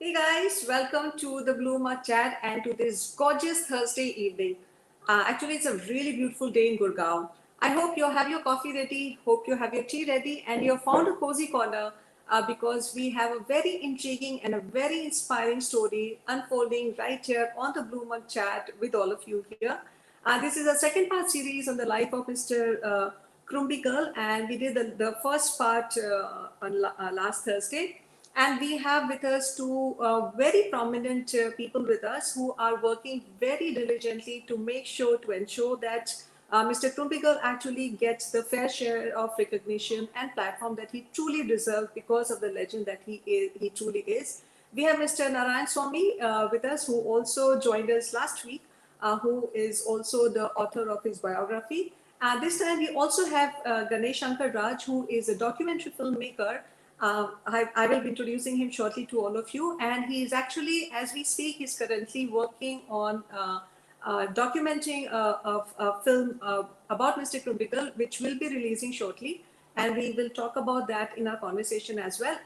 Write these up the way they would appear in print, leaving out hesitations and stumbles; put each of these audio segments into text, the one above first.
Hey guys, welcome to the Bloomer Chat and to this gorgeous Thursday evening. Actually, it's a really beautiful day in Gurgaon. I hope you have your coffee ready, hope you have your tea ready, and you have found a cozy corner because we have a very intriguing and a very inspiring story unfolding right here on the Bloomer Chat with all of you here. This is a second part series on the life of Mr. Krumbiegel, and we did the first part on last Thursday. And we have with us two very prominent people with us who are working very diligently to make sure to ensure that Mr. Krumbiegel actually gets the fair share of recognition and platform that he truly deserves because of the legend that he truly is. We have Mr. Narayan Swamy with us, who also joined us last week, who is also the author of his biography. This time we also have Ganesh Shankar Raj, who is a documentary filmmaker. I will be introducing him shortly to all of you. And he is actually, as we speak, he's currently working on documenting a film about Mr. Krumbiegel, which will be releasing shortly. And we will talk about that in our conversation as well.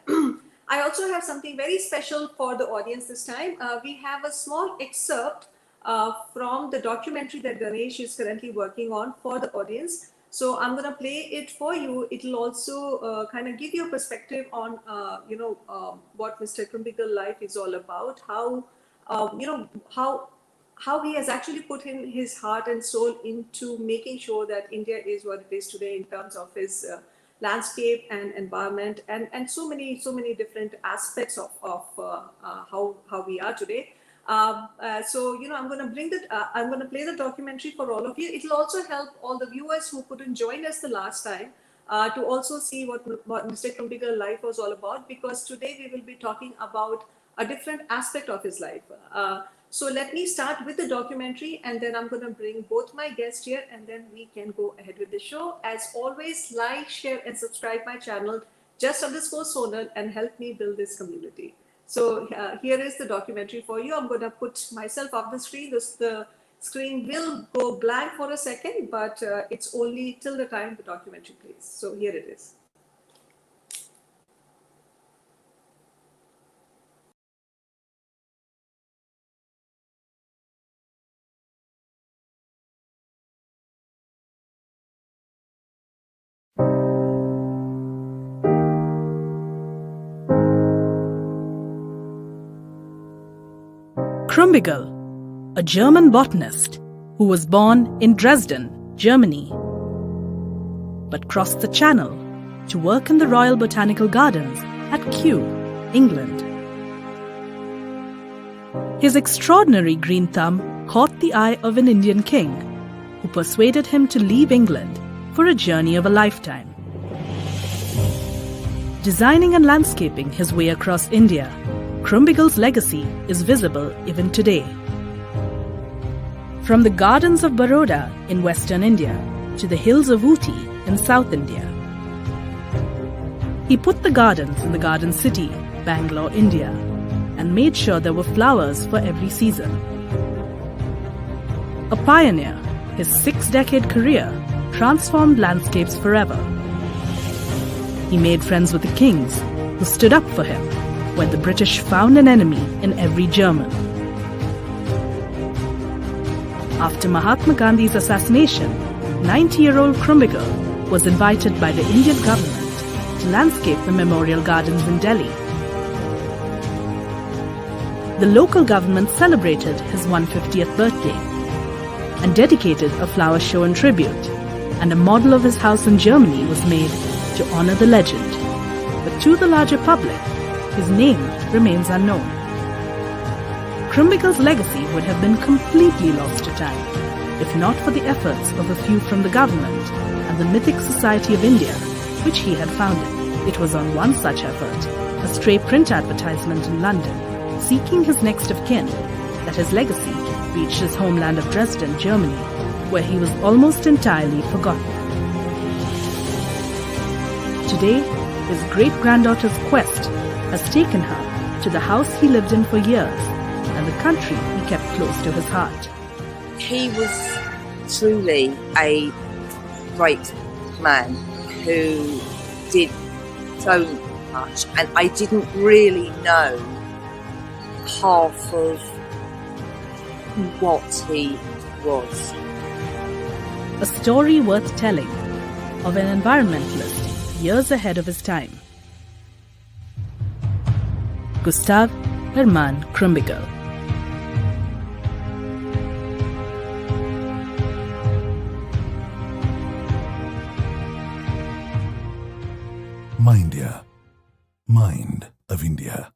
I also have something very special for the audience this time. We have a small excerpt from the documentary that Ganesh is currently working on for the audience. So I'm going to play it for you. It'll also kind of give you a perspective on, what Mr. Krumbiegel life is all about, how, how he has actually put in his heart and soul into making sure that India is what it is today in terms of his landscape and environment and so many different aspects of how we are today. I'm going to I'm going to play the documentary for all of you. It'll also help all the viewers who couldn't join us the last time to also see what Mr. Krumbiegel life was all about, because today we will be talking about a different aspect of his life. So let me start with the documentary, and then I'm going to bring both my guests here, and then we can go ahead with the show. As always, like, share, and subscribe my channel, just_Sonal, and help me build this community. So here is the documentary for you. I'm going to put myself off the screen. The screen will go blank for a second, but it's only till the time the documentary plays. So here it is. Krumbiegel, a German botanist who was born in Dresden, Germany, but crossed the Channel to work in the Royal Botanical Gardens at Kew, England. His extraordinary green thumb caught the eye of an Indian king, who persuaded him to leave England for a journey of a lifetime. Designing and landscaping his way across India, Krumbiegel's legacy is visible even today. From the gardens of Baroda in western India to the hills of Ooty in South India. He put the gardens in the garden city, Bangalore, India, and made sure there were flowers for every season. A pioneer, his 6-decade career transformed landscapes forever. He made friends with the kings who stood up for him when the British found an enemy in every German. After Mahatma Gandhi's assassination, 90-year-old Krumbiegel was invited by the Indian government to landscape the memorial gardens in Delhi. The local government celebrated his 150th birthday and dedicated a flower show in tribute, and a model of his house in Germany was made to honor the legend. But to the larger public, his name remains unknown. Krumbiegel's legacy would have been completely lost to time, if not for the efforts of a few from the government and the Mythic Society of India, which he had founded. It was on one such effort, a stray print advertisement in London, seeking his next of kin, that his legacy reached his homeland of Dresden, Germany, where he was almost entirely forgotten. Today, his great-granddaughter's quest has taken her to the house he lived in for years and the country he kept close to his heart. He was truly a great man who did so much, and I didn't really know half of what he was. A story worth telling of an environmentalist years ahead of his time. Gustav Hermann Krumbiegel. Mindia, Mind of India.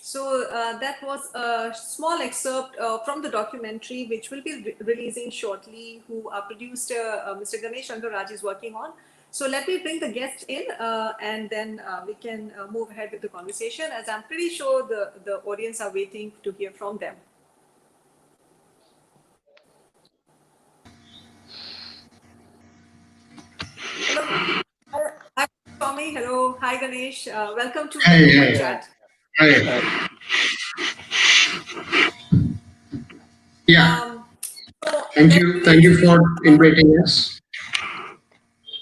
So that was a small excerpt from the documentary, which will be releasing shortly, who our producer, Mr. Ganesh Ankaraj, is working on. So let me bring the guest in and then we can move ahead with the conversation, as I'm pretty sure the audience are waiting to hear from them. Hello. Hi, Tommy. Hello. Hi, Ganesh. Welcome to the Blue Chat. Hi. Yeah. So Thank you for inviting us.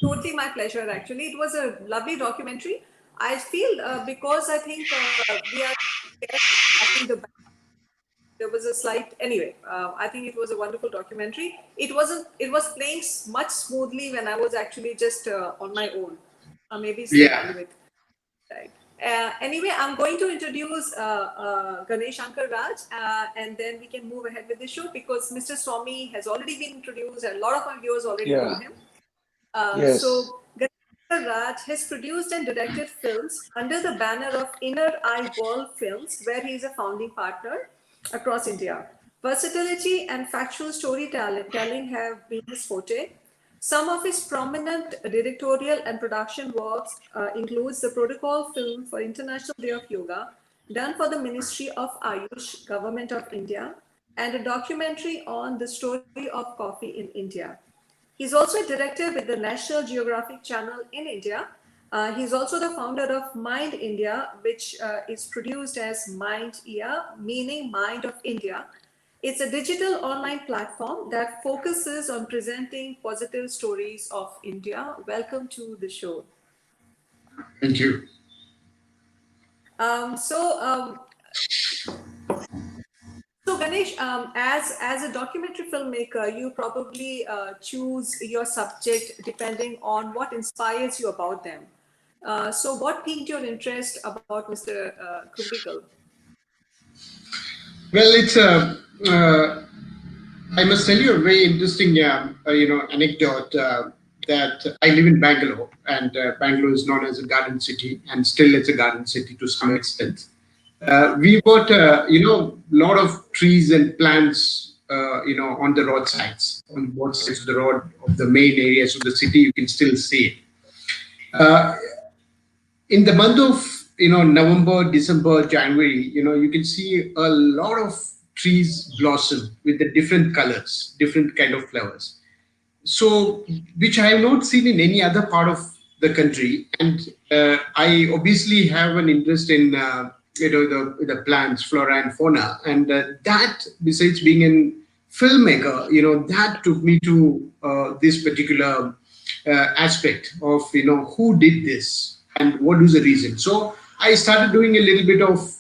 Totally my pleasure, actually. It was a lovely documentary. I feel because I think we are, I think there was a slight, anyway, I think it was a wonderful documentary. It was playing much smoothly when I was actually just on my own. Maybe it's the bandwidth. Right. Anyway, I'm going to introduce Ganesh Shankar Raj, and then we can move ahead with the show, because Mr. Swami has already been introduced, and a lot of our viewers already know him. Yes. So Ganesh Raj has produced and directed films under the banner of Inner Eye World Films, where he is a founding partner across India. Versatility and factual storytelling have been his forte. Some of his prominent directorial and production works includes the protocol film for International Day of Yoga, done for the Ministry of Ayush, Government of India, and a documentary on the story of coffee in India. He's also a director with the National Geographic Channel in India. He's also the founder of Mind India, which is produced as Mind India, meaning Mind of India. It's a digital online platform that focuses on presenting positive stories of India. Welcome to the show. Thank you. So Ganesh, as a documentary filmmaker, you probably choose your subject depending on what inspires you about them. So what piqued your interest about Mr. Krumbiegel? Well, it's I must tell you a very interesting, anecdote that I live in Bangalore, and Bangalore is known as a garden city, and still it's a garden city to some extent. We've got, lot of trees and plants, on the roadsides, on both sides of the road of the main areas of the city. You can still see it. In the month of November, December, January, you can see a lot of trees blossom with the different colors, different kind of flowers. So, which I have not seen in any other part of the country, and I obviously have an interest in the plants, flora and fauna, and that, besides being a filmmaker, that took me to this particular aspect of who did this and what is the reason. So I started doing a little bit of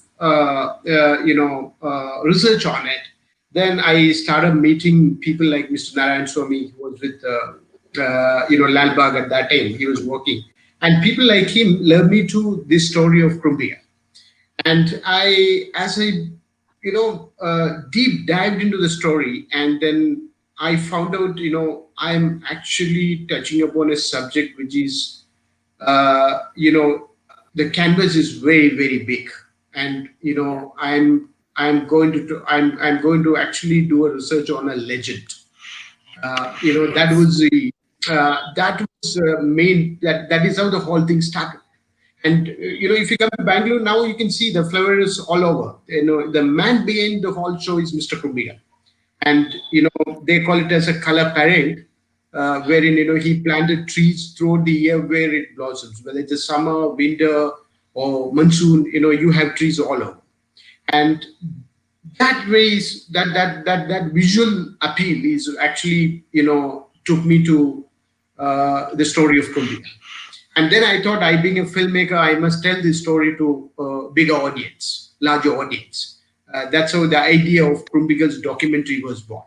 research on it. Then I started meeting people like Mr. Narayan Swami, who was with Lalbagh at that time. He was working, and people like him led me to this story of Krumbiegel. And as I deep dived into the story, and then I found out, I'm actually touching upon a subject which is, the canvas is very, very big, and I'm going to actually do a research on a legend. That was the main, that is how the whole thing started. And if you come to Bangalore now, you can see the flowers all over. The man behind the whole show is Mr. Krumbiegel, and they call it as a color parade, wherein he planted trees throughout the year where it blossoms, whether it's a summer, winter, or monsoon. You have trees all over, and that ways that visual appeal is actually took me to the story of Krumbiegel. And then I thought, I being a filmmaker, I must tell this story to a bigger audience, larger audience. That's how the idea of Krumbigel's documentary was born.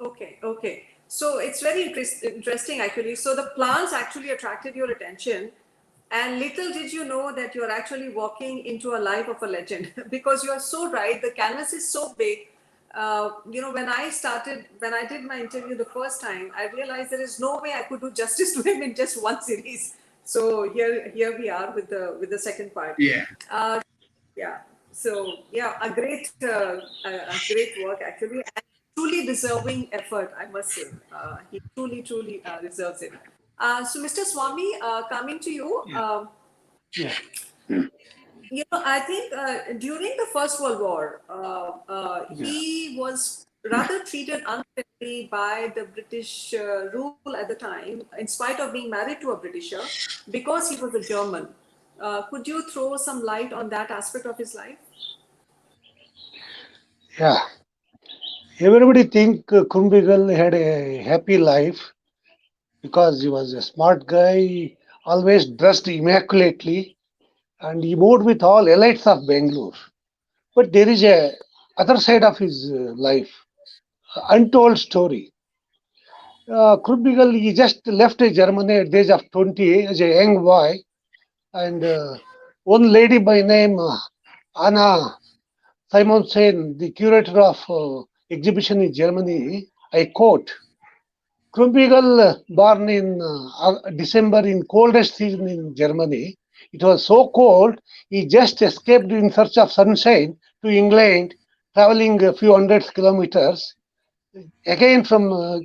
Okay, okay. So it's very interesting actually. So the plants actually attracted your attention, and little did you know that you're actually walking into a life of a legend because you are so right. The canvas is so big. When I did my interview the first time, I realized there is no way I could do justice to him in just one series. So here we are with the second part. Yeah. Uh, yeah. So yeah, a great work actually, and truly deserving effort, I must say. He truly deserves it. So, Mr. Swami, coming to you. Yeah. I think during the First World War, he was rather treated unfairly by the British rule at the time, in spite of being married to a Britisher, because he was a German. Could you throw some light on that aspect of his life? Yeah. Everybody think Krumbiegel had a happy life because he was a smart guy, always dressed immaculately, and he moved with all elites of Bangalore. But there is a other side of his life, untold story. Krumbiegel, he just left Germany at the age of 20 as a young boy, and one lady by name Anna Simonsen, the curator of exhibition in Germany, I quote, Krumbiegel, born in December in coldest season in Germany, it was so cold, he just escaped in search of sunshine to England, traveling a few hundred kilometers. Again from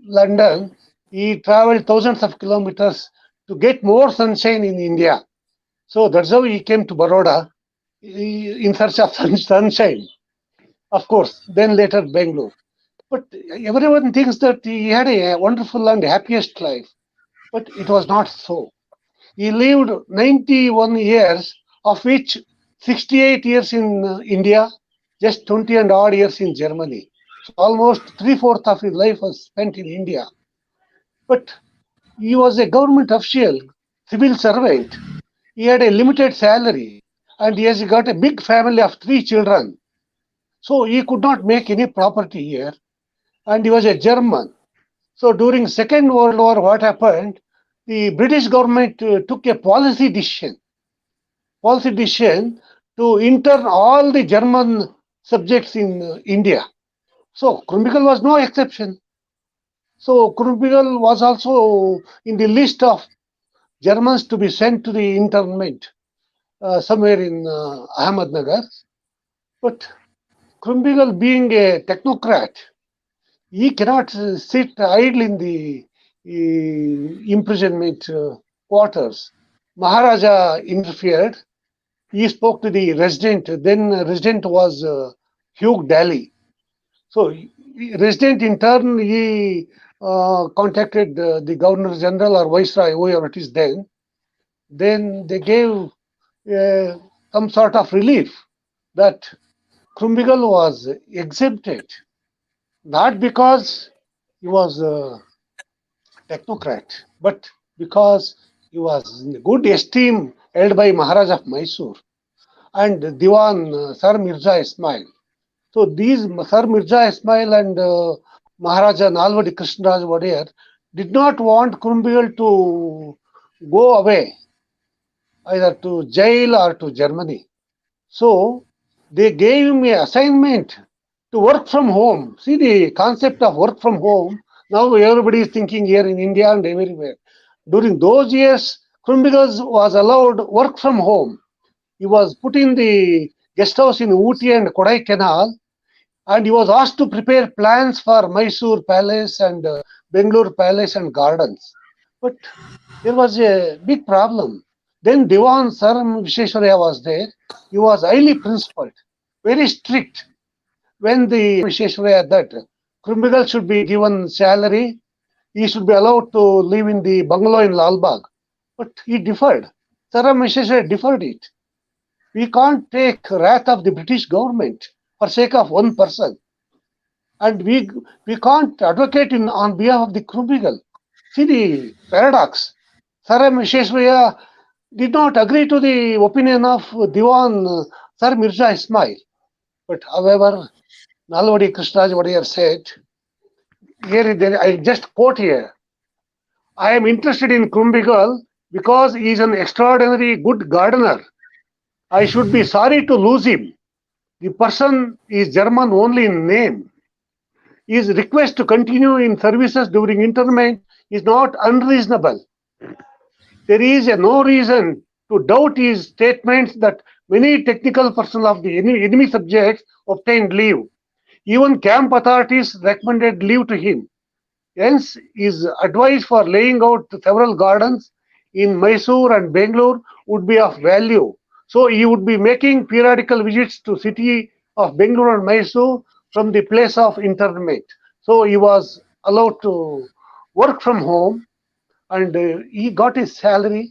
London, he traveled thousands of kilometers to get more sunshine in India. So that's how he came to Baroda in search of sunshine, of course, then later Bangalore. But everyone thinks that he had a wonderful and happiest life, but it was not so. He lived 91 years, of which 68 years in India, just 20 and odd years in Germany. So almost three-fourths of his life was spent in India. But he was a government official, civil servant. He had a limited salary, and he has got a big family of three children. So he could not make any property here, and he was a German. So during Second World War, what happened? The British government took a policy decision to intern all the German subjects in India. So Krumbiegel was no exception. So Krumbiegel was also in the list of Germans to be sent to the internment somewhere in Ahmednagar. But Krumbiegel, being a technocrat, he cannot sit idle in the imprisonment quarters. Maharaja interfered. He spoke to the resident. Then resident was Hugh Daly. So resident in turn, he contacted the Governor General or Viceroy, whoever it is then. Then they gave some sort of relief that Krumbiegel was exempted, not because he was a technocrat, but because he was in good esteem held by Maharaj of Mysore and Diwan Sir Mirza Ismail. So these Sir Mirza Ismail and Maharaja Nalwadi Krishnaraj Wadiyar did not want Krumbiegel to go away either to jail or to Germany. So they gave him an assignment to work from home. See the concept of work from home. Now everybody is thinking here in India and everywhere. During those years, Krumbiegel was allowed work from home. He was put in the guest house in Ooty and Kodaikanal, and he was asked to prepare plans for Mysore Palace and Bangalore Palace and gardens. But there was a big problem. Then Diwan Saram Visheshwaraya was there. He was highly principled, very strict. When the Visheshwaraya that Krumbiegel should be given salary, he should be allowed to live in the bungalow in Lalbagh. But he deferred. Saram Visheshwaraya deferred it. We can't take wrath of the British government for sake of one person. And we can't advocate on behalf of the Krumbiegel. See the paradox. Sir Visheshwaraya did not agree to the opinion of Diwan Sir Mirza Ismail. But however, Nalwadi Krishnaraj Vadiyar said, I just quote here, I am interested in Krumbiegel because he is an extraordinary good gardener. I should be sorry to lose him. The person is German only in name. His request to continue in services during interment is not unreasonable. There is no reason to doubt his statements that many technical personnel of the enemy subjects obtained leave. Even camp authorities recommended leave to him. Hence, his advice for laying out several gardens in Mysore and Bangalore would be of value. So he would be making periodical visits to city of Bangalore and Mysore from the place of internment. So he was allowed to work from home, and he got his salary,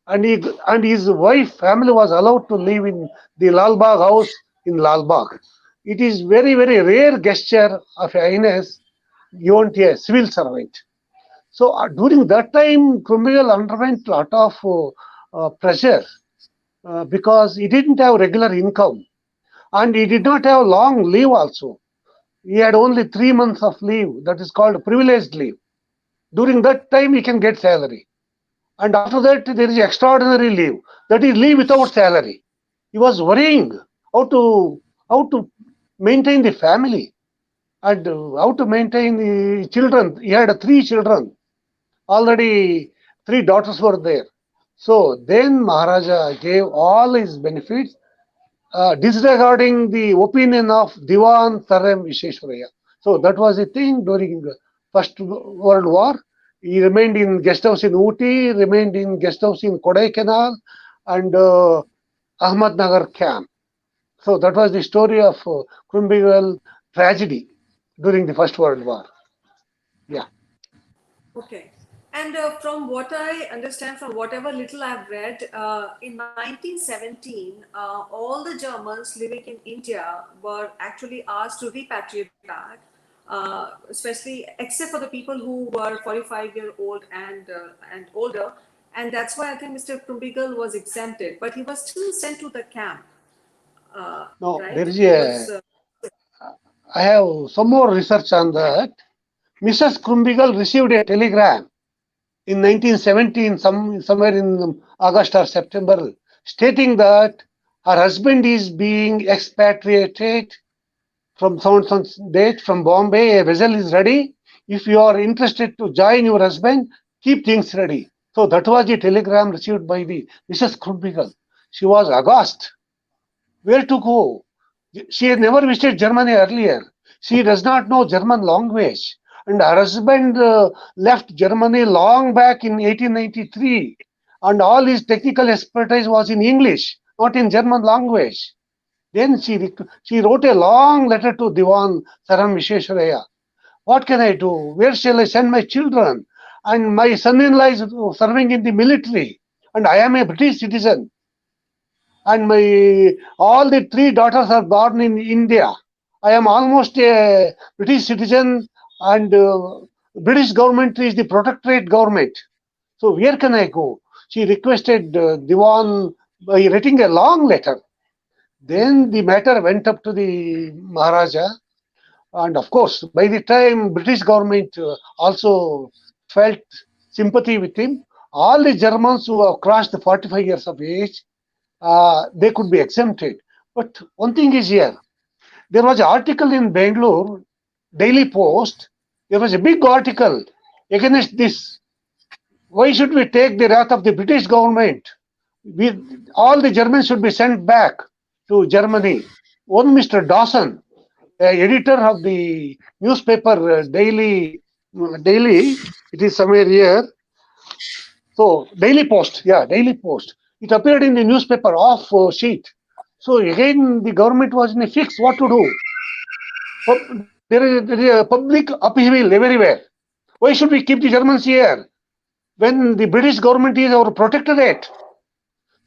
and his wife family was allowed to live in the Lal Bagh house in Lal Bagh. It is very rare gesture of a highness given to a civil servant. So during that time, Krumbiegel underwent a lot of pressure because he didn't have regular income, and he did not have long leave also. He had only 3 months of leave, that is called privileged leave. During that time, he can get salary. And after that, there is extraordinary leave, that is leave without salary. He was worrying how to maintain the family, and how to maintain the children. He had 3 children. Already 3 daughters were there. So then Maharaja gave all his benefits, disregarding the opinion of Diwan Saram Visheshwaraya. So that was the thing during First World War. He remained in guest house in Ooty, remained in guest house in Kodaikanal, and Ahmednagar camp. So that was the story of Krumbiegel tragedy during the First World War. Yeah. Okay. And from what I understand, from whatever little I've read, in 1917, all the Germans living in India were actually asked to repatriate back, especially except for the people who were 45-year-old and older. And that's why I think Mr. Krumbiegel was exempted, but he was still sent to the camp, Now right? there is He was. I have some more research on that. Mrs. Krumbiegel received a telegram in 1917, somewhere in August or September, stating that her husband is being expatriated from some date from Bombay. A vessel is ready. If you are interested to join your husband, keep things ready. So that was the telegram received by the Mrs. Krumbiegel. She was aghast. Where to go? She had never visited Germany earlier. She does not know German language. And her husband left Germany long back in 1893. And all his technical expertise was in English, not in German language. Then she wrote a long letter to Diwan Saram Visheshwaraya. What can I do? Where shall I send my children? And my son-in-law is serving in the military. And I am a British citizen. And my all the 3 daughters are born in India. I am almost a British citizen, and British government is the protectorate government. So where can I go? She requested Diwan by writing a long letter. Then the matter went up to the Maharaja, and of course, by the time British government also felt sympathy with him, all the Germans who have crossed the 45 years of age, they could be exempted. But one thing is here, there was an article in Bangalore Daily Post. There was a big article against this. Why should we take the wrath of the British government? All the Germans should be sent back to Germany. One Mr. Dawson, editor of the newspaper Daily, it is somewhere here. So Daily Post, yeah, Daily Post. It appeared in the newspaper off sheet. So again, the government was in a fix what to do. There is a public upheaval everywhere. Why should we keep the Germans here when the British government is our protectorate?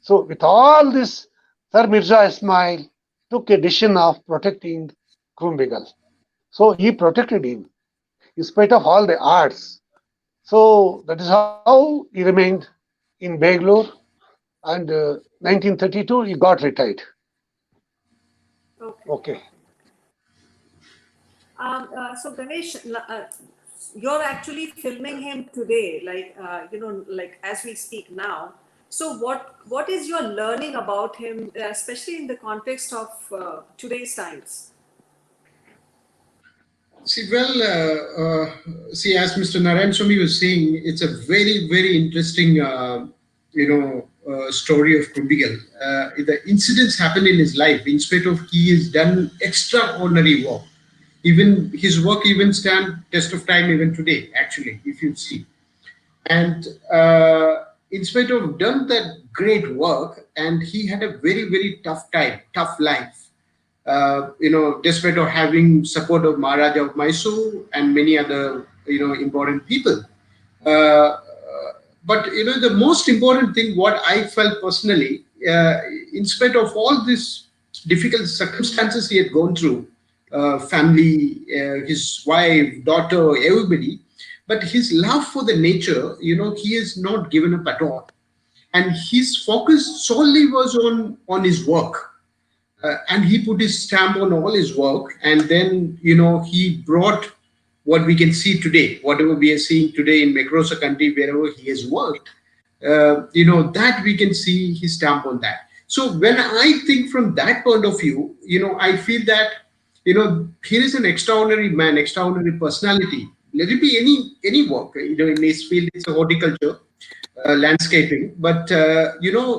So with all this, Sir Mirza Ismail took a decision of protecting Krumbiegel. So he protected him in spite of all the odds. So that is how he remained in Bangalore, and 1932 he got retired. Okay. Okay. So Ganesh, you're actually filming him today, like like as we speak now. So what is your learning about him, especially in the context of today's times? See, well, see, as Mr. Narayan Swami was saying, it's a very, very interesting, story of Krumbiegel. The incidents happen in his life. In spite of he has done extraordinary work. Even his work even stand test of time even today. Actually, if you see, and in spite of done that great work, and he had a very, very tough time, tough life. Despite of having support of Maharaja of Mysore and many other, important people. Uh, but the most important thing, what I felt personally, in spite of all these difficult circumstances he had gone through, family, his wife, daughter, everybody, but his love for the nature, he has not given up at all, and his focus solely was on his work, and he put his stamp on all his work, and then he brought what we can see today, whatever we are seeing today in Macrosa country, wherever he has worked, that we can see his stamp on that. So when I think from that point of view, I feel that here is an extraordinary man, extraordinary personality. Let it be any work, in his field it's a horticulture, landscaping, but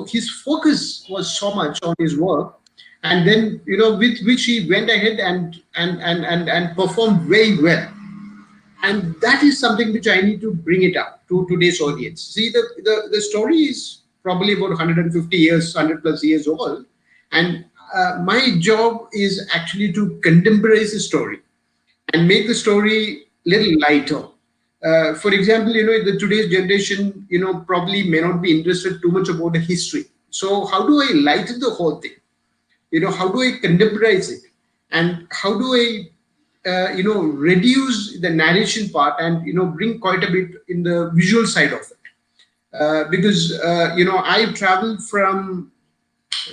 his focus was so much on his work, and then with which he went ahead and performed very well, and that is something which I need to bring it up to today's audience. See, the story is probably about 150 years, 100 plus years old, and my job is actually to contemporize the story and make the story little lighter. For example, the today's generation, probably may not be interested too much about the history. So how do I lighten the whole thing? How do I contemporize it, and how do I reduce the narration part and bring quite a bit in the visual side of it, because I traveled from,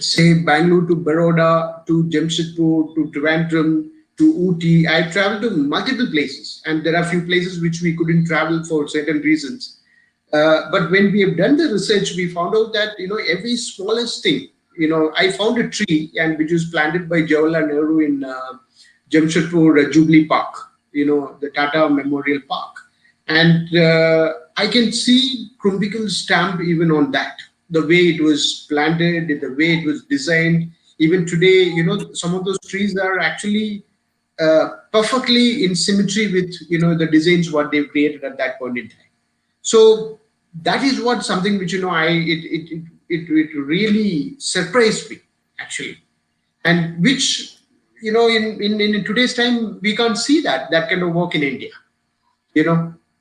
say, Bangalore to Baroda to Jamshedpur to Trivandrum to Ooty. I traveled to multiple places, and there are few places which we couldn't travel for certain reasons. But when we have done the research, we found out that every smallest thing. I found a tree, and which was planted by Jawaharlal Nehru in Jamshedpur Jubilee Park, the Tata Memorial Park, and I can see Krumbiegel's stamp even on that. The way it was planted, the way it was designed. Even today, some of those trees are actually perfectly in symmetry with the designs what they've created at that point in time. So that is what something which it really surprised me actually, and which in today's time we can't see that kind of work in India,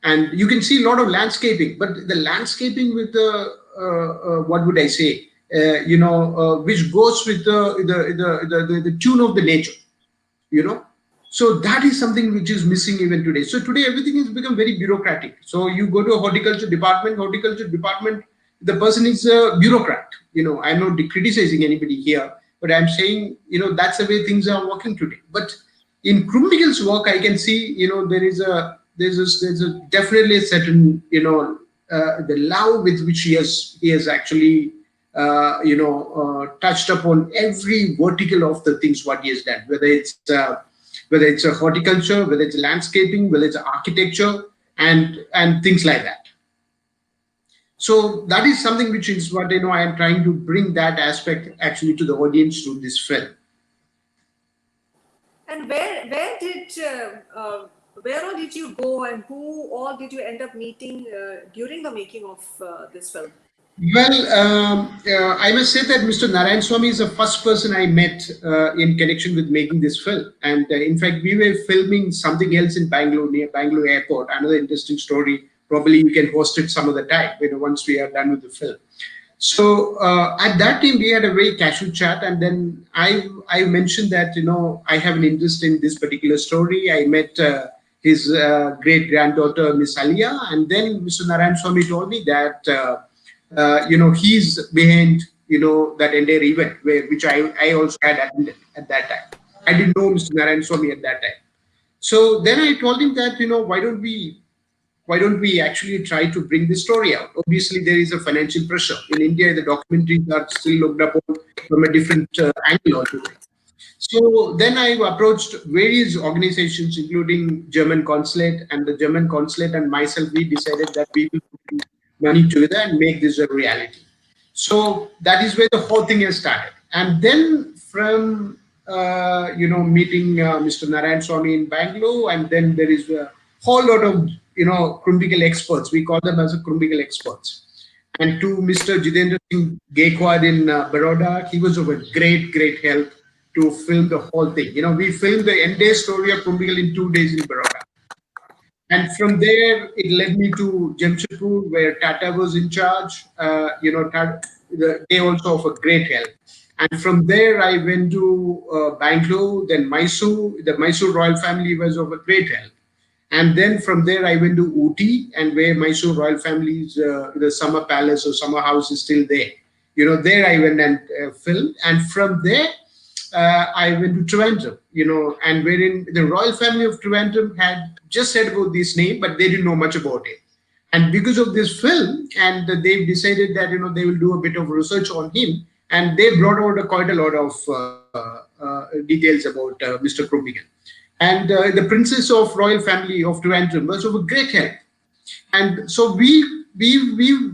and you can see a lot of landscaping, but the landscaping with the what would I say, which goes with the tune of the nature, so that is something which is missing even today. So today everything has become very bureaucratic. So you go to a horticulture department, the person is a bureaucrat. I'm not criticizing anybody here, but I'm saying, that's the way things are working today. But in Krumbiegel's work, I can see, there's a definitely a certain, the love with which he has actually, touched upon every vertical of the things what he has done, whether it's a horticulture, whether it's landscaping, whether it's architecture, and things like that. So that is something which is what I am trying to bring that aspect actually to the audience through this film. And where all did you go, and who all did you end up meeting during the making of this film? Well, I must say that Mr. Narayan Swami is the first person I met in connection with making this film. And in fact, we were filming something else in Bangalore, near Bangalore airport. Another interesting story. Probably we can host it some other time, once we are done with the film. So at that time, we had a very casual chat. And then I mentioned that, I have an interest in this particular story. I met his great-granddaughter, Miss Alia. And then Mr. Narayan Swami told me that he's behind, that entire event, which I also had attended at that time. I didn't know Mr. Narayan Swamy at that time. So then I told him that, why don't we actually try to bring this story out? Obviously, there is a financial pressure. In India, the documentaries are still looked upon from a different angle altogether. So then I approached various organizations, including German consulate, and the German consulate and myself, we decided that we will put money together and make this a reality. So that is where the whole thing has started. And then from meeting Mr. Narayan Swamy in Bangalore, and then there is a whole lot of Krumbiegel experts. We call them as a Krumbiegel experts. And to Mr. Jitendra Singh Gaikwad in Baroda, he was of a great help to film the whole thing. We filmed the entire story of Krumbiegel in 2 days in Baroda. And from there, it led me to Jamshedpur, where Tata was in charge. They also offer great help. And from there, I went to Bangalore, then Mysore. The Mysore royal family was of a great help. And then from there, I went to Ooty, and where Mysore royal family's the summer palace or summer house is still there. There I went and filmed. And from there, I went to Trivandrum, and wherein the royal family of Trivandrum had just said about this name, but they didn't know much about it. And because of this film, and they've decided that, they will do a bit of research on him, and they brought out quite a lot of details about Mr. Krumbiegel. And the princess of royal family of Trivandrum was of a great help. And so we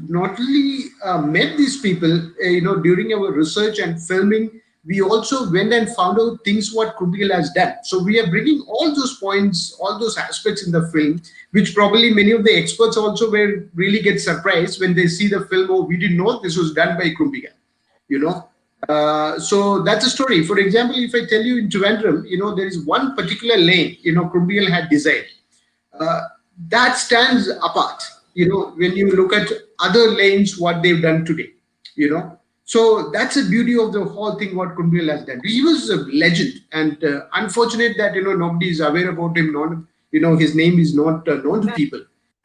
not only met these people, during our research and filming. We also went and found out things what Krumbiegel has done. So we are bringing all those points, all those aspects in the film, which probably many of the experts also really get surprised when they see the film. Oh, we didn't know this was done by Krumbiegel. So that's a story. For example, if I tell you in Trivandrum, there is one particular lane, Krumbiegel had designed. That stands apart, when you look at other lanes, what they've done today, So that's the beauty of the whole thing, what Krumbiegel has done. He was a legend, and unfortunate that, nobody is aware about him. His name is not known to people.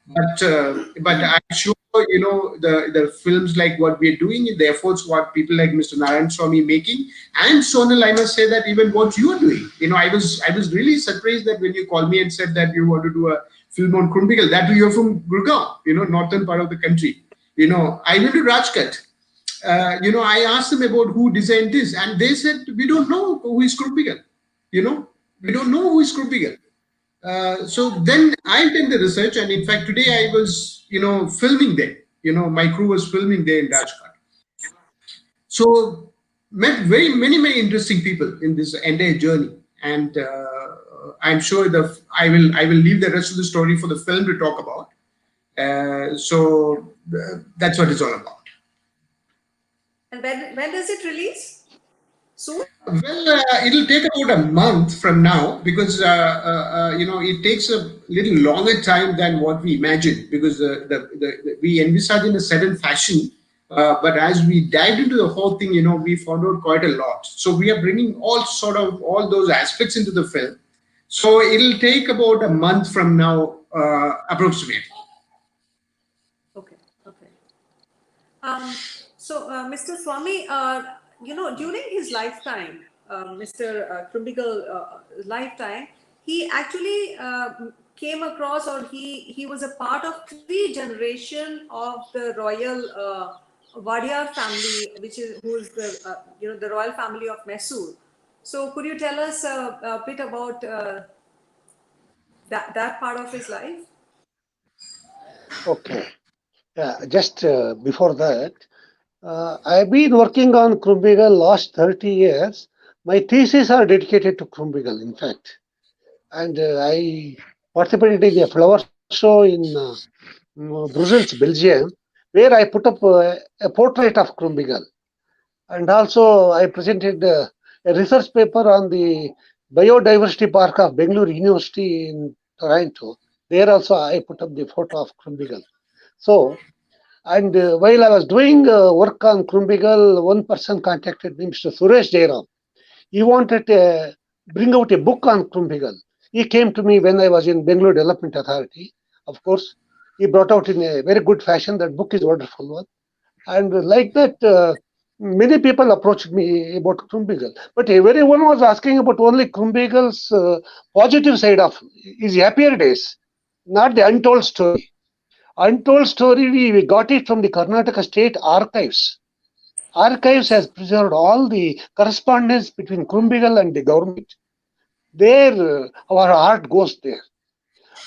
But I'm sure, the films like what we're doing, the efforts what people like Mr. Narayan Swamy making, and Sonal, I must say that even what you are doing, I was really surprised that when you called me and said that you want to do a film on Krumbiegel, that you're from Gurgaon, northern part of the country. I went to Rajkot. I asked them about who designed this, and they said, we don't know who is Krumbiegel. We don't know who is Krumbiegel. So then I did the research, and in fact, today I was, filming there. My crew was filming there in Rajkot. So met many interesting people in this entire journey, and I'm sure I will leave the rest of the story for the film to talk about. So that's what it's all about. And when does it release? Soon? Well, it'll take about a month from now, because it takes a little longer time than what we imagined, because we envisaged in a certain fashion, but as we dived into the whole thing, we found out quite a lot. So we are bringing all those aspects into the film. So it'll take about a month from now, approximately. Okay. So, Mr. Swamy, during his lifetime, Mr. Krumbiegel lifetime, he actually came across, or he was a part of 3 generations of the royal Wadiyar family, who's the royal family of Mysore. So, could you tell us a bit about that part of his life? Okay. Yeah, just before that, I've been working on Krumbiegel last 30 years. My thesis are dedicated to Krumbiegel, in fact. And I participated in a flower show in Brussels, Belgium, where I put up a portrait of Krumbiegel. And also I presented a research paper on the Biodiversity Park of Bangalore University in Toronto. There also I put up the photo of Krumbiegel. So, and while I was doing work on Krumbiegel, one person contacted me, Mr. Suresh Jairam. He wanted to bring out a book on Krumbiegel. He came to me when I was in Bangalore Development Authority. Of course, he brought out in a very good fashion. That book is a wonderful one. And like that, many people approached me about Krumbiegel. But everyone was asking about only Krumbiegel's positive side of his happier days, not the untold story. Untold story, we got it from the Karnataka State Archives. Archives has preserved all the correspondence between Krumbiegel and the government. There, our heart goes there.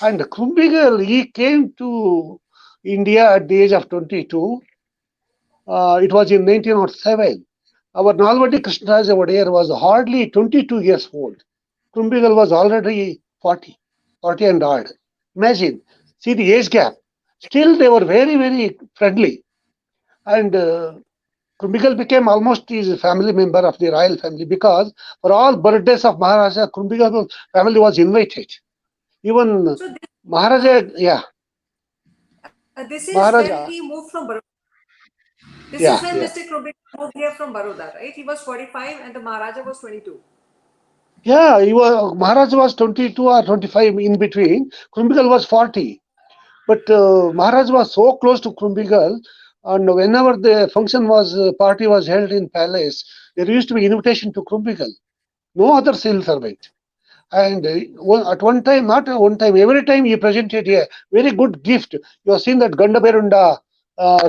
And Krumbiegel, he came to India at the age of 22. It was in 1907. Our Nalvadi Krishnaraja Vadiyar was hardly 22 years old. Krumbiegel was already 40, 40 and odd. Imagine, see the age gap. Still, they were very, very friendly. And Krumbiegel became almost his family member of the royal family because for all birthdays of Maharaja, Krumbiegel family was invited. Even So Maharaja, yeah, this is when Maharaja, he moved from Baroda. This is yeah, when yeah. Mr. Krumbiegel moved here from Baroda, right? He was 45 and the Maharaja was 22. Yeah, Maharaj was 22 or 25 in between. Krumbiegel was 40. But Maharaj was so close to Krumbiegel, and whenever the function was, party was held in palace, there used to be invitation to Krumbiegel. No other civil servant. And at one time, not one time, every time he presented a very good gift. You have seen that Gandaberunda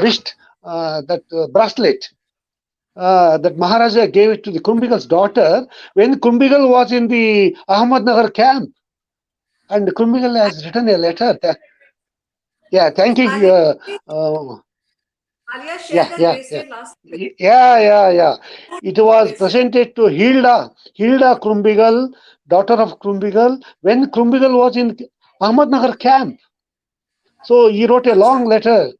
wrist, that bracelet. That Maharaja gave it to the Krumbigel's daughter when Krumbigel was in the Ahmednagar camp. And Krumbigel has written a letter. Yeah, thanking. Alia, Alia shared Yeah, that yeah, yeah. bracelet last week. Yeah, yeah, yeah. It was Bracelet. presented to Hilda Krumbigel, daughter of Krumbigel, when Krumbigel was in Ahmednagar camp. So he wrote a Acha. long letter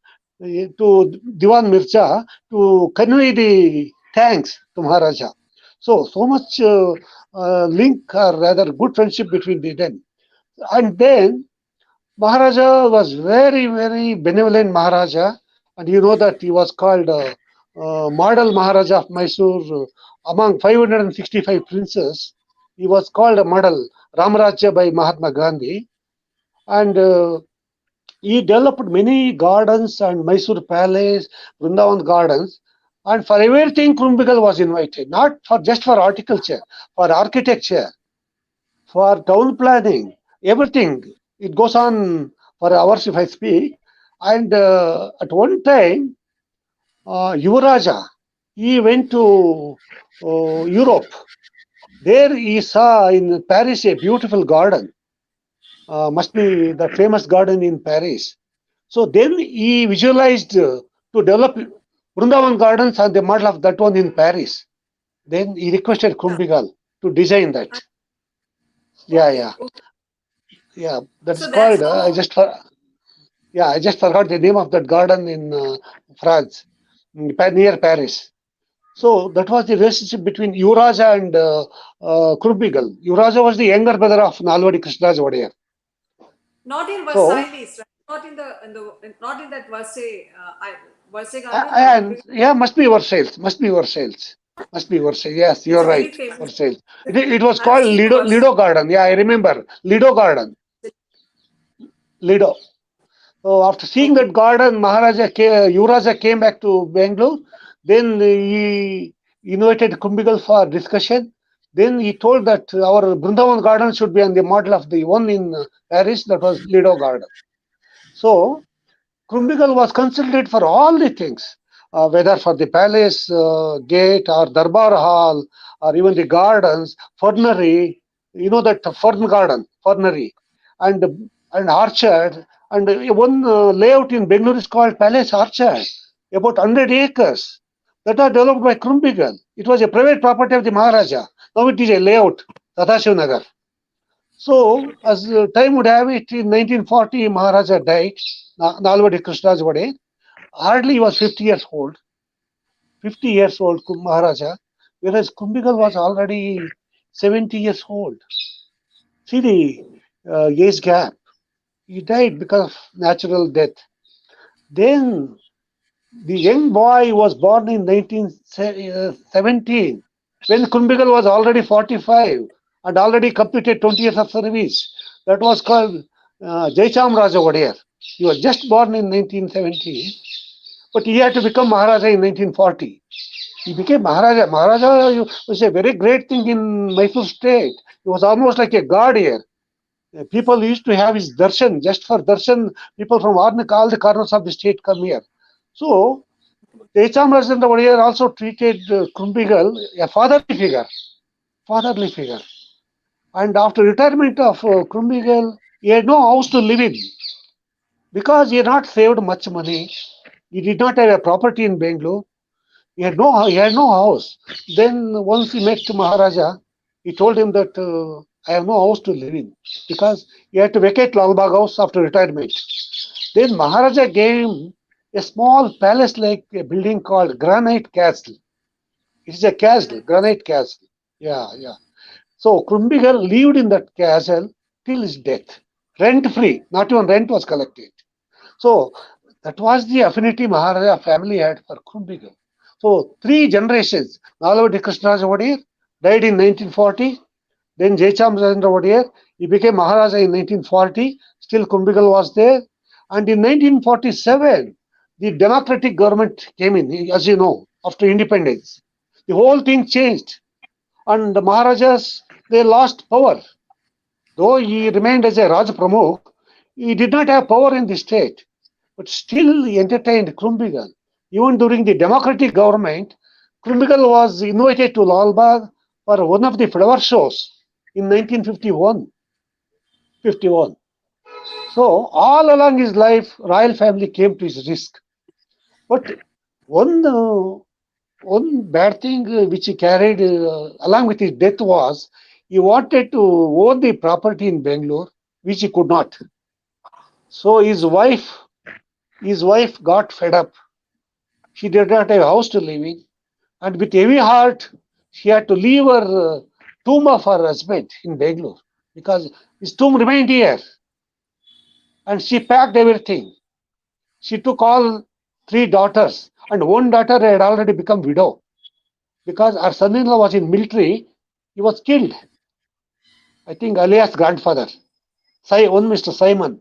to Diwan Mirza to convey the thanks to Maharaja. So much link or rather good friendship between the them. And then Maharaja was very, very benevolent Maharaja. And you know that he was called model Maharaja of Mysore among 565 princes. He was called a model Ramaraja by Mahatma Gandhi. And he developed many gardens and Mysore Palace, Vrindavan Gardens, and for everything Krumbigal was invited, not for just for horticulture, for architecture, for town planning, everything. It goes on for hours if I speak. And at one time, Yuvaraja, he went to Europe. There he saw in Paris a beautiful garden. Must be the famous garden in Paris. So then he visualized to develop Vrindavan Gardens on the model of that one in Paris. Then he requested Yeah. Krumbigal to design that. Yeah, Okay. yeah, Okay. yeah. That's So that's called. how. I just forgot the name of that garden in France, near Paris. So that was the relationship between Yuvaraja and Krumbigal. Yuvaraja was the younger brother of Nalvadi Krishnaraja Vadiyar. Not in So Versailles, right? Not in not in that Versailles garden. And yeah, must be Versailles. Must be Versailles. Must be Versailles. Yes, It's you're a very right. famous. Versailles. It was I've called seen the Versailles. Lido Garden. Yeah, I remember. Lido Garden. Lido. So after seeing Okay. that garden, Yuvaraja came back to Bangalore. Then he invited Kumbigal for discussion. Then he told that our Brindavan garden should be on the model of the one in Paris, that was Lido Garden. So Krumbigal was consulted for all the things, whether for the palace gate or Darbar hall or even the gardens, fernery, you know that fern garden, fernery, and orchard. And one layout in Bangalore is called Palace Orchard, about 100 acres that are developed by Krumbigal. It was a private property of the Maharaja. Now it is a layout, Sadashiv Nagar. So, as time would have it, in 1940, Maharaja died, Nalvadi Krishnaraj Vade. Hardly he was 50 years old, 50 years old, Maharaja, whereas Kumbigal was already 70 years old. See the age gap. He died because of natural death. Then the young boy was born in 1917 when Krumbigal was already 45 and already completed 20 years of service. That was called Jaicham Raja Vadiyar. He was just born in 1917. but he had to become Maharaja in 1940. He became Maharaja. Maharaja was a very great thing in Mysore state. He was almost like a god here. People used to have his darshan. Just for darshan, people from all the corners of the state come here. So, Jayachamrajendra Wadiyar also treated Krumbiegel a fatherly figure. Fatherly figure. And after retirement of Krumbiegel, he had no house to live in because he had not saved much money. He did not have a property in Bangalore. He had no house. Then once he met Maharaja, he told him that I have no house to live in because he had to vacate Lalbagh house after retirement. Then Maharaja gave him a small palace-like building called Granite Castle. It is a castle, Granite Castle. Yeah, yeah. So Krumbiegel lived in that castle till his death, rent-free. Not even rent was collected. So that was the affinity Maharaja family had for Krumbiegel. So three generations. Nalavadi Krishnaraja Wadiyar died in 1940. Then Jayachamrajendra Wadiyar, he became Maharaja in 1940. Still Krumbiegel was there. And in 1947, the democratic government came in, as you know, after independence. The whole thing changed. And the Maharajas, they lost power. Though he remained as a Raj Pramukh, he did not have power in the state. But still he entertained Krumbiegel. Even during the democratic government, Krumbiegel was invited to Lal Bagh for one of the flower shows in 1951. 51. So all along his life, royal family came to his risk. But one bad thing which he carried along with his death was he wanted to own the property in Bangalore, which he could not. So his wife got fed up. She did not have a house to live in, and with heavy heart, she had to leave her tomb of her husband in Bangalore because his tomb remained here. And she packed everything. She took all three daughters, and one daughter had already become widow because her son-in-law was in military. He was killed. I think alias grandfather, one Mr. Simon.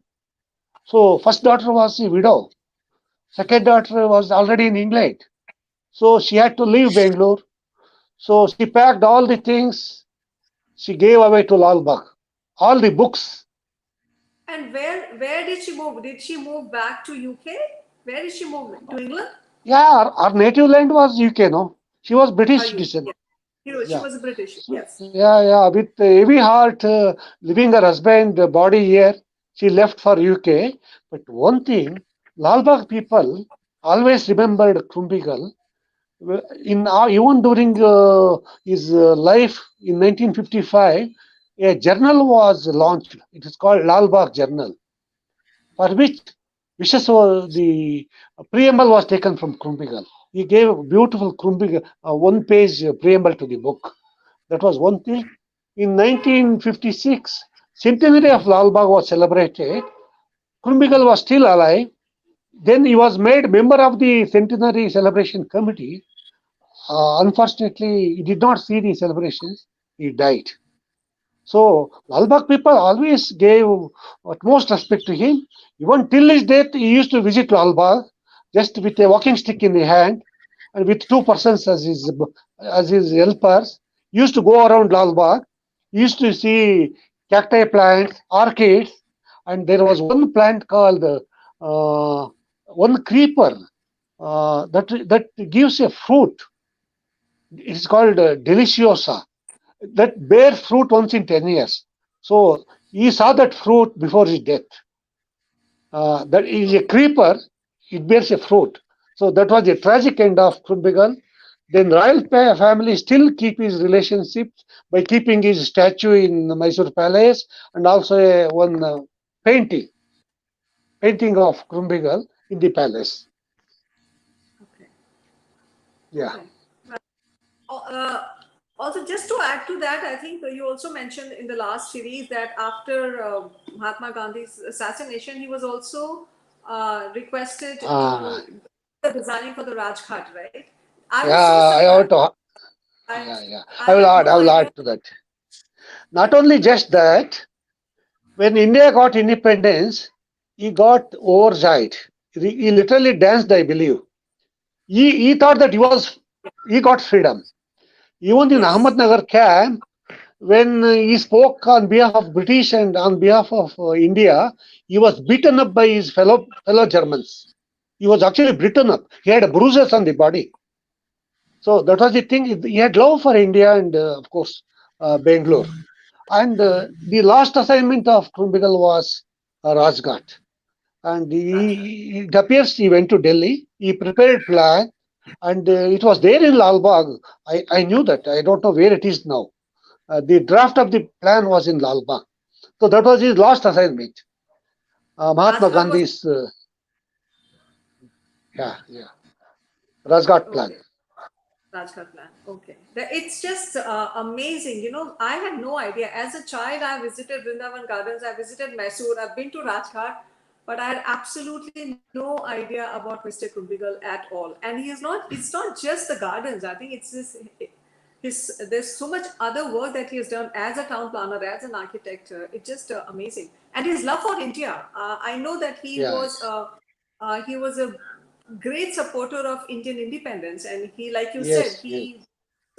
So first daughter was a widow. Second daughter was already in England. So she had to leave Bangalore. So she packed all the things. She gave away to Lal Bagh. All the books. And where did she move? Did she move back to UK? Where did she move to England? Yeah, her native land was UK, no? She was British UK. citizen. Yeah. She Yeah. was British. Yes. Yeah, yeah. With heavy heart, leaving her husband body here, she left for UK. But one thing, Lalbagh people always remembered Krumbiegel. Even during his life in 1955, a journal was launched. It is called Lalbagh Journal, for which the preamble was taken from Krumbiegel. He gave a beautiful Krumbiegel, one-page preamble to the book. That was one thing. In 1956, centenary of Lal Bagh was celebrated. Krumbiegel was still alive. Then he was made member of the centenary celebration committee. Unfortunately, he did not see the celebrations. He died. So Lal Bagh people always gave utmost respect to him. Even till his death, he used to visit Lal Bagh just with a walking stick in the hand and with two persons as his helpers. He used to go around Lal Bagh. He used to see cacti plants, orchids, and there was one plant called one creeper that gives a fruit. It's called deliciosa that bears fruit once in 10 years. So he saw that fruit before his death. That is a creeper, it bears a fruit. So that was a tragic end of Krumbiegel. Then royal family still keep his relationships by keeping his statue in the Mysore Palace and also one painting of Krumbiegel in the palace. Okay. Yeah. Okay. Uh, Also, just to add to that, I think you also mentioned in the last series that after Mahatma Gandhi's assassination, he was also requested Uh, to the designing for the Rajghat, right? I was so yeah, I surprised. have to. I, Yeah, yeah. I I will had add. I no will idea. add to that. Not only just that, when India got independence, he got overjoyed. He literally danced, I believe. he thought that he got freedom. Even in Yes. Ahmednagar camp, when he spoke on behalf of British and on behalf of India, he was beaten up by his fellow Germans. He was actually beaten up. He had bruises on the body. So that was the thing. He had love for India and, of course, Bangalore. And the last assignment of Krumbiegel was Rajghat. And it appears he went to Delhi. He prepared plan, and it was there in Lal Bagh. I knew that. I don't know where it is now. The draft of the plan was in Lal Bagh. So that was his last assignment. Mahatma Rajghat was Gandhi's, yeah, Rajghat plan. okay. Rajghat plan. Okay. It's just amazing. You know, I had no idea. As a child, I visited Vrindavan Gardens, I visited Mysore, I've been to Rajghat, but I had absolutely no idea about Mr. Krumbiegel at all. And it's not just the gardens. I think it's this. There's so much other work that he has done as a town planner, as an architect. It's just amazing, and his love for India. I know that Yes, he was a great supporter of Indian independence, and he, like you said, yes, yes, he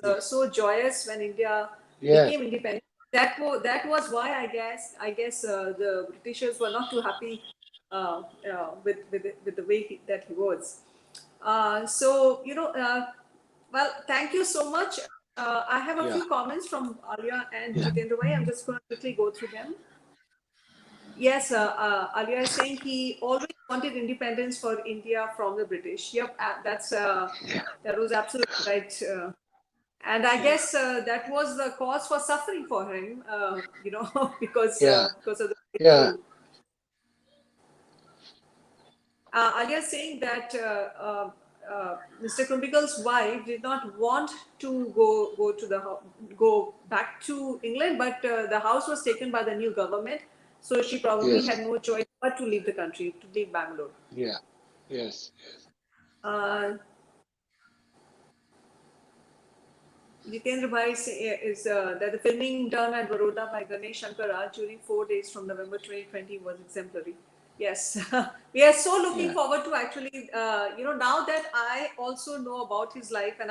yes, so joyous when India yes, became independent. That was why I guess the Britishers were not too happy with the way that he was. So you know, well, thank you so much. I have a few yeah, comments from Alia and yeah, Jitendra Bhai. I'm just going to quickly go through them. Yes, Alia is saying he always wanted independence for India from the British. Yep, that was absolutely right. And I yeah, guess that was the cause for suffering for him, you know, yeah, because of the British yeah, rule. Alia is saying that Mr. Krumbigel's wife did not want to go back to England, but the house was taken by the new government, so she probably yes, had no choice but to leave the country, to leave Bangalore. yeah, yes, Uh, Jitendra Bhai is that the filming done at Baroda by Ganesh Shankar Raj during 4 days from November 2020 was exemplary. Yes, we are so looking yeah, forward to actually, you know, now that I also know about his life, and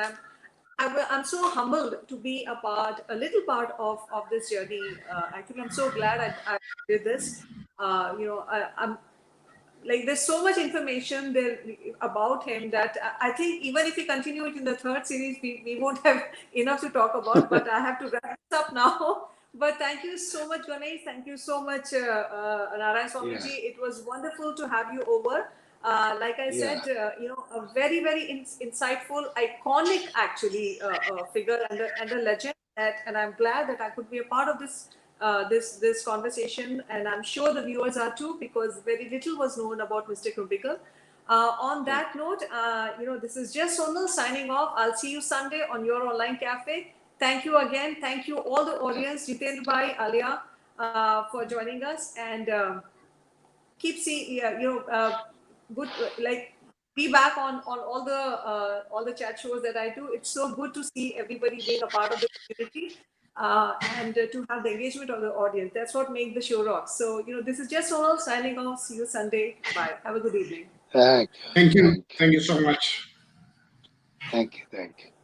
I'm so humbled to be a little part of this journey. Actually, I'm so glad I did this. You know, I'm like there's so much information there about him that I think even if we continue it in the third series, we won't have enough to talk about. But I have to wrap this up now. But thank you so much, Ganesh. Thank you so much, Narayan yeah, Swamiji. It was wonderful to have you over. Like I yeah, said, you know, a very, very insightful, iconic, actually, figure and a legend. And I'm glad that I could be a part of this conversation, and I'm sure the viewers are too, because very little was known about Mr. Krumbiegel. On yeah. that note, you know, this is just Sonal signing off. I'll see you Sunday on your online cafe. Thank you again. Thank you all the audience, Jitendra Bhai, Alia, for joining us, and keep see you know good like be back on all the chat shows that I do. It's so good to see everybody being a part of the community, and to have the engagement of the audience. That's what makes the show rock. So you know, this is just all signing off. See you Sunday. Bye. Have a good evening. Thank you, Thank you. thank you, Thank you so much. thank you, thank you.